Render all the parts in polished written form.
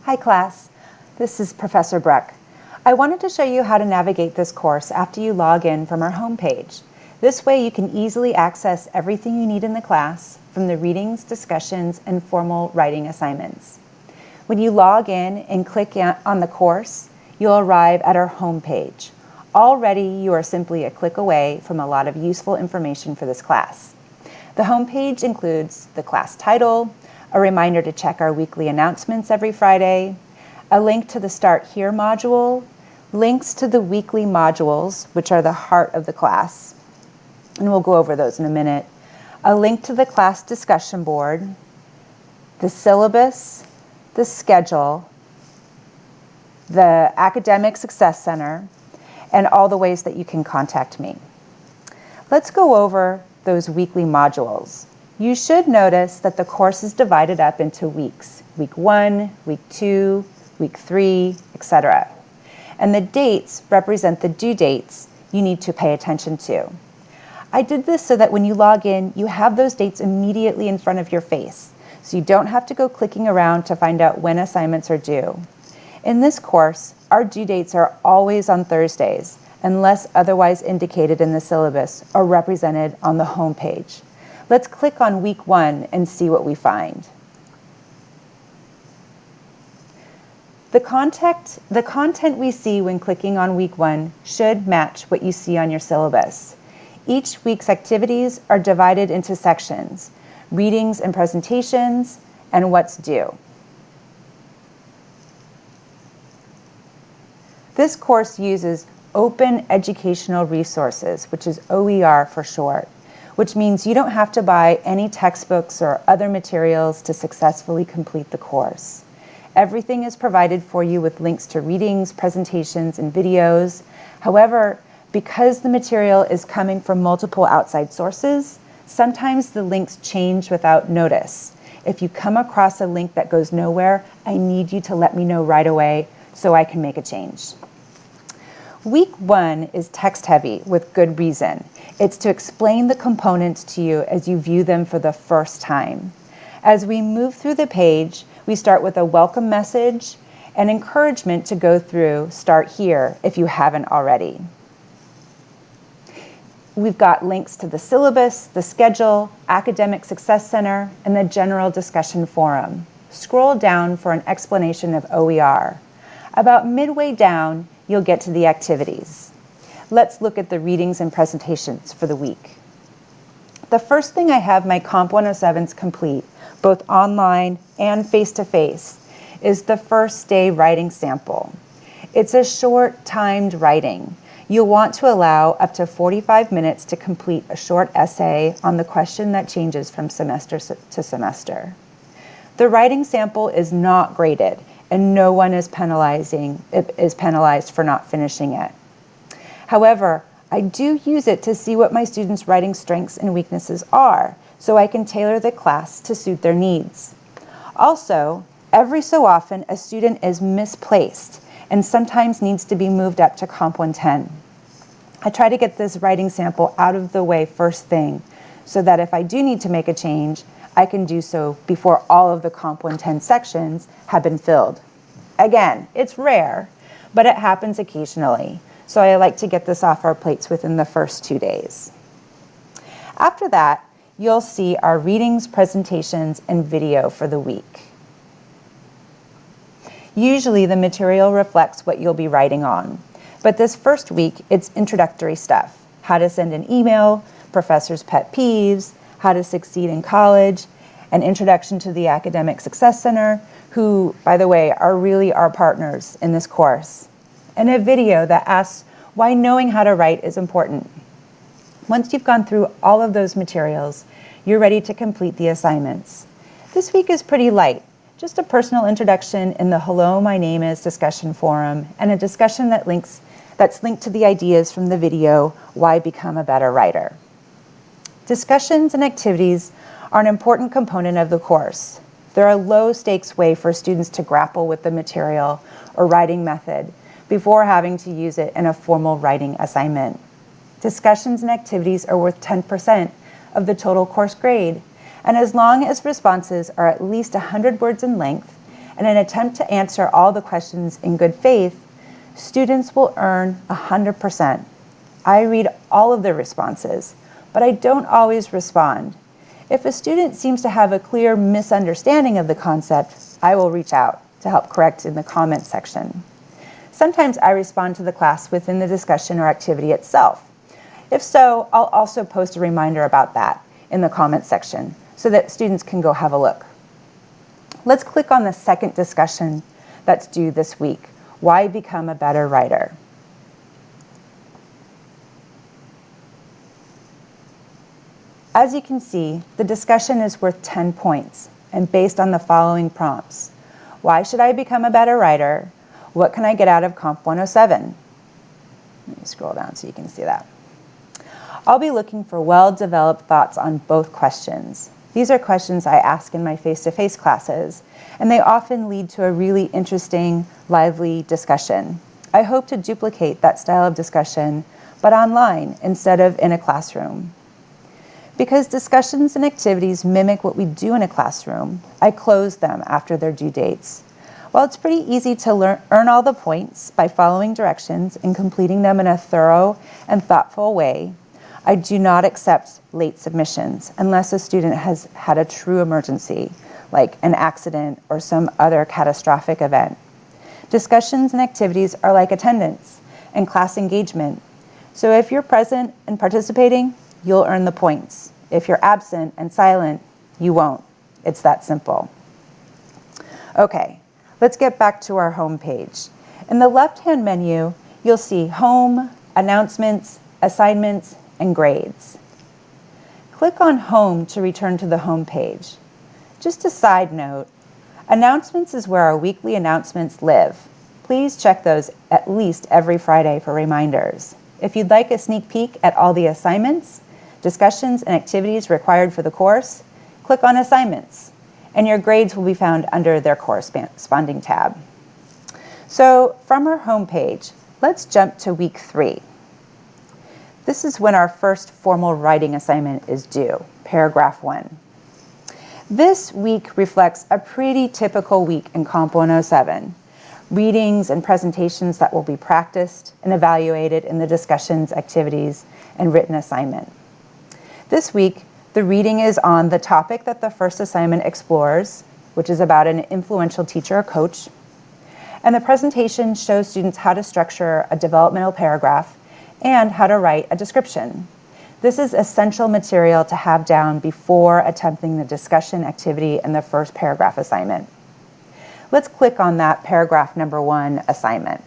Hi class, this is Professor Breck. I wanted to show you how to navigate this course after you log in from our homepage. This way you can easily access everything you need in the class, from the readings, discussions, and formal writing assignments. When you log in and click on the course, you'll arrive at our homepage. Already you are simply a click away from a lot of useful information for this class. The homepage includes the class title, a reminder to check our weekly announcements every Friday, a link to the Start Here module, links to the weekly modules, which are the heart of the class, and we'll go over those in a minute, a link to the class discussion board, the syllabus, the schedule, the Academic Success Center, and all the ways that you can contact me. Let's go over those weekly modules. You should notice that the course is divided up into weeks. Week 1, Week 2, Week 3, etc. And the dates represent the due dates you need to pay attention to. I did this so that when you log in, you have those dates immediately in front of your face, so you don't have to go clicking around to find out when assignments are due. In this course, our due dates are always on Thursdays, unless otherwise indicated in the syllabus or represented on the home page. Let's click on Week 1 and see what we find. The content we see when clicking on Week 1 should match what you see on your syllabus. Each week's activities are divided into sections: readings and presentations, and what's due. This course uses Open Educational Resources, which is OER for short, which means you don't have to buy any textbooks or other materials to successfully complete the course. Everything is provided for you with links to readings, presentations, and videos. However, because the material is coming from multiple outside sources, sometimes the links change without notice. If you come across a link that goes nowhere, I need you to let me know right away so I can make a change. Week 1 is text heavy with good reason. It's to explain the components to you as you view them for the first time. As we move through the page, we start with a welcome message and encouragement to go through Start Here if you haven't already. We've got links to the syllabus, the schedule, Academic Success Center, and the General Discussion Forum. Scroll down for an explanation of OER. About midway down, you'll get to the activities. Let's look at the readings and presentations for the week. The first thing I have my COMP107s complete, both online and face-to-face, is the first day writing sample. It's a short timed writing. You'll want to allow up to 45 minutes to complete a short essay on the question that changes from semester to semester. The writing sample is not graded, and no one is penalized for not finishing it. However, I do use it to see what my students' writing strengths and weaknesses are, so I can tailor the class to suit their needs. Also, every so often, a student is misplaced and sometimes needs to be moved up to Comp 110. I try to get this writing sample out of the way first thing, so that if I do need to make a change, I can do so before all of the Comp 110 sections have been filled. Again, it's rare, but it happens occasionally, so I like to get this off our plates within the first 2 days. After that, you'll see our readings, presentations, and video for the week. Usually the material reflects what you'll be writing on, but this first week it's introductory stuff: how to send an email, professors' pet peeves, how to succeed in college, an introduction to the Academic Success Center, who, by the way, are really our partners in this course, and a video that asks why knowing how to write is important. Once you've gone through all of those materials, you're ready to complete the assignments. This week is pretty light, just a personal introduction in the Hello, My Name Is discussion forum, and a discussion that's linked to the ideas from the video, Why Become a Better Writer. Discussions and activities are an important component of the course. They're a low-stakes way for students to grapple with the material or writing method before having to use it in a formal writing assignment. Discussions and activities are worth 10% of the total course grade, and as long as responses are at least 100 words in length in an attempt to answer all the questions in good faith, students will earn 100%. I read all of their responses, but I don't always respond. If a student seems to have a clear misunderstanding of the concept, I will reach out to help correct in the comment section. Sometimes I respond to the class within the discussion or activity itself. If so, I'll also post a reminder about that in the comment section so that students can go have a look. Let's click on the second discussion that's due this week, Why Become a Better Writer? As you can see, the discussion is worth 10 points and based on the following prompts. Why should I become a better writer? What can I get out of COMP107? Let me scroll down so you can see that. I'll be looking for well-developed thoughts on both questions. These are questions I ask in my face-to-face classes, and they often lead to a really interesting, lively discussion. I hope to duplicate that style of discussion, but online instead of in a classroom. Because discussions and activities mimic what we do in a classroom, I close them after their due dates. While it's pretty easy to earn all the points by following directions and completing them in a thorough and thoughtful way, I do not accept late submissions unless a student has had a true emergency, like an accident or some other catastrophic event. Discussions and activities are like attendance and class engagement. So if you're present and participating, you'll earn the points. If you're absent and silent, you won't. It's that simple. Okay, let's get back to our home page. In the left-hand menu, you'll see Home, Announcements, Assignments, and Grades. Click on Home to return to the home page. Just a side note, Announcements is where our weekly announcements live. Please check those at least every Friday for reminders. If you'd like a sneak peek at all the assignments, discussions, and activities required for the course, click on Assignments, and your grades will be found under their corresponding tab. So from our home page, let's jump to week 3. This is when our first formal writing assignment is due, paragraph 1. This week reflects a pretty typical week in COMP107. Readings and presentations that will be practiced and evaluated in the discussions, activities, and written assignment. This week, the reading is on the topic that the first assignment explores, which is about an influential teacher or coach. And the presentation shows students how to structure a developmental paragraph and how to write a description. This is essential material to have down before attempting the discussion, activity, and the first paragraph assignment. Let's click on that paragraph number 1 assignment.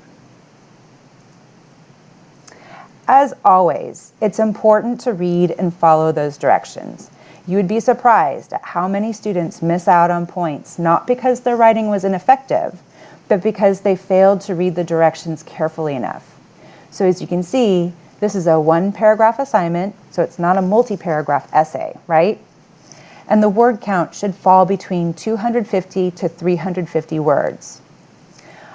As always, it's important to read and follow those directions. You would be surprised at how many students miss out on points, not because their writing was ineffective, but because they failed to read the directions carefully enough. So as you can see, this is a 1-paragraph assignment, so it's not a multi-paragraph essay, right? And the word count should fall between 250 to 350 words.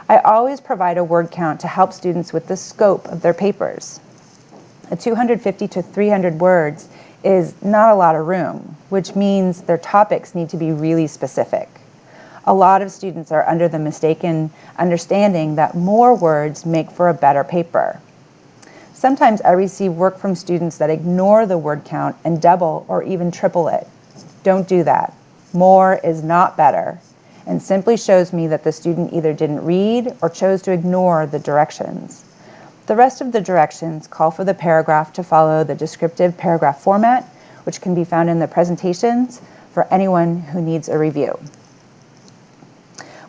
I always provide a word count to help students with the scope of their papers. A 250 to 300 words is not a lot of room, which means their topics need to be really specific. A lot of students are under the mistaken understanding that more words make for a better paper. Sometimes I receive work from students that ignore the word count and double or even triple it. Don't do that. More is not better, and simply shows me that the student either didn't read or chose to ignore the directions. The rest of the directions call for the paragraph to follow the descriptive paragraph format, which can be found in the presentations for anyone who needs a review.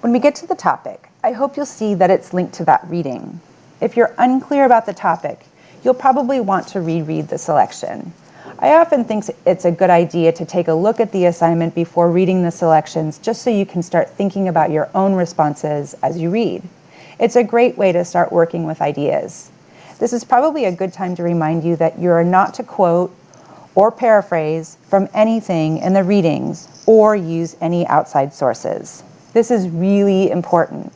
When we get to the topic, I hope you'll see that it's linked to that reading. If you're unclear about the topic, you'll probably want to reread the selection. I often think it's a good idea to take a look at the assignment before reading the selections, just so you can start thinking about your own responses as you read. It's a great way to start working with ideas. This is probably a good time to remind you that you are not to quote or paraphrase from anything in the readings or use any outside sources. This is really important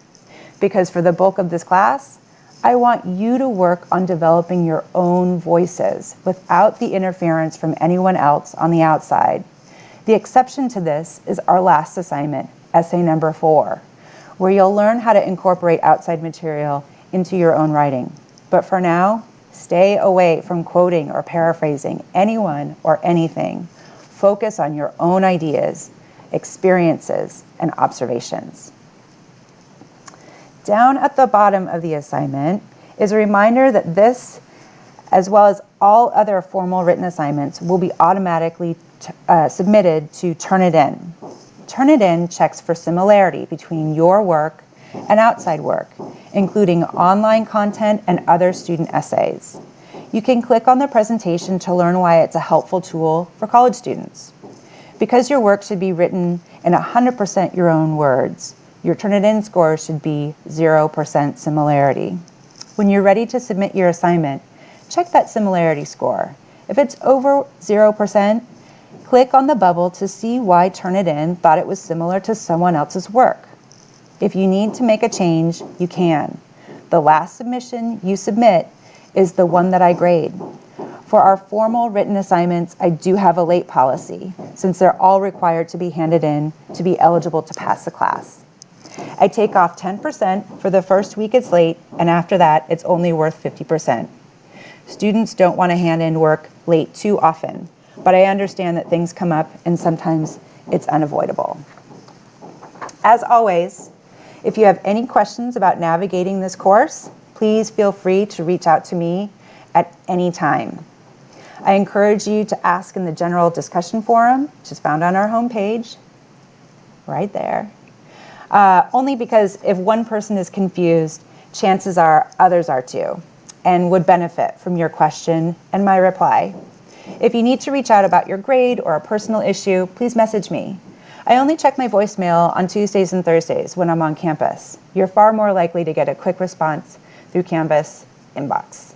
because for the bulk of this class, I want you to work on developing your own voices without the interference from anyone else on the outside. The exception to this is our last assignment, essay number 4, where you'll learn how to incorporate outside material into your own writing. But for now, stay away from quoting or paraphrasing anyone or anything. Focus on your own ideas, experiences, and observations. Down at the bottom of the assignment is a reminder that this, as well as all other formal written assignments, will be automatically submitted to Turnitin. Turnitin checks for similarity between your work and outside work, including online content and other student essays. You can click on the presentation to learn why it's a helpful tool for college students. Because your work should be written in 100% your own words, your Turnitin score should be 0% similarity. When you're ready to submit your assignment, check that similarity score. If it's over 0%, click on the bubble to see why Turnitin thought it was similar to someone else's work. If you need to make a change, you can. The last submission you submit is the one that I grade. For our formal written assignments, I do have a late policy, since they're all required to be handed in to be eligible to pass the class. I take off 10% for the first week it's late, and after that, it's only worth 50%. Students don't want to hand in work late too often, but I understand that things come up and sometimes it's unavoidable. As always, if you have any questions about navigating this course, please feel free to reach out to me at any time. I encourage you to ask in the general discussion forum, which is found on our homepage, right there. Only because if one person is confused, chances are others are too, and would benefit from your question and my reply. If you need to reach out about your grade or a personal issue, please message me. I only check my voicemail on Tuesdays and Thursdays when I'm on campus. You're far more likely to get a quick response through Canvas inbox.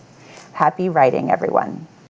Happy writing, everyone.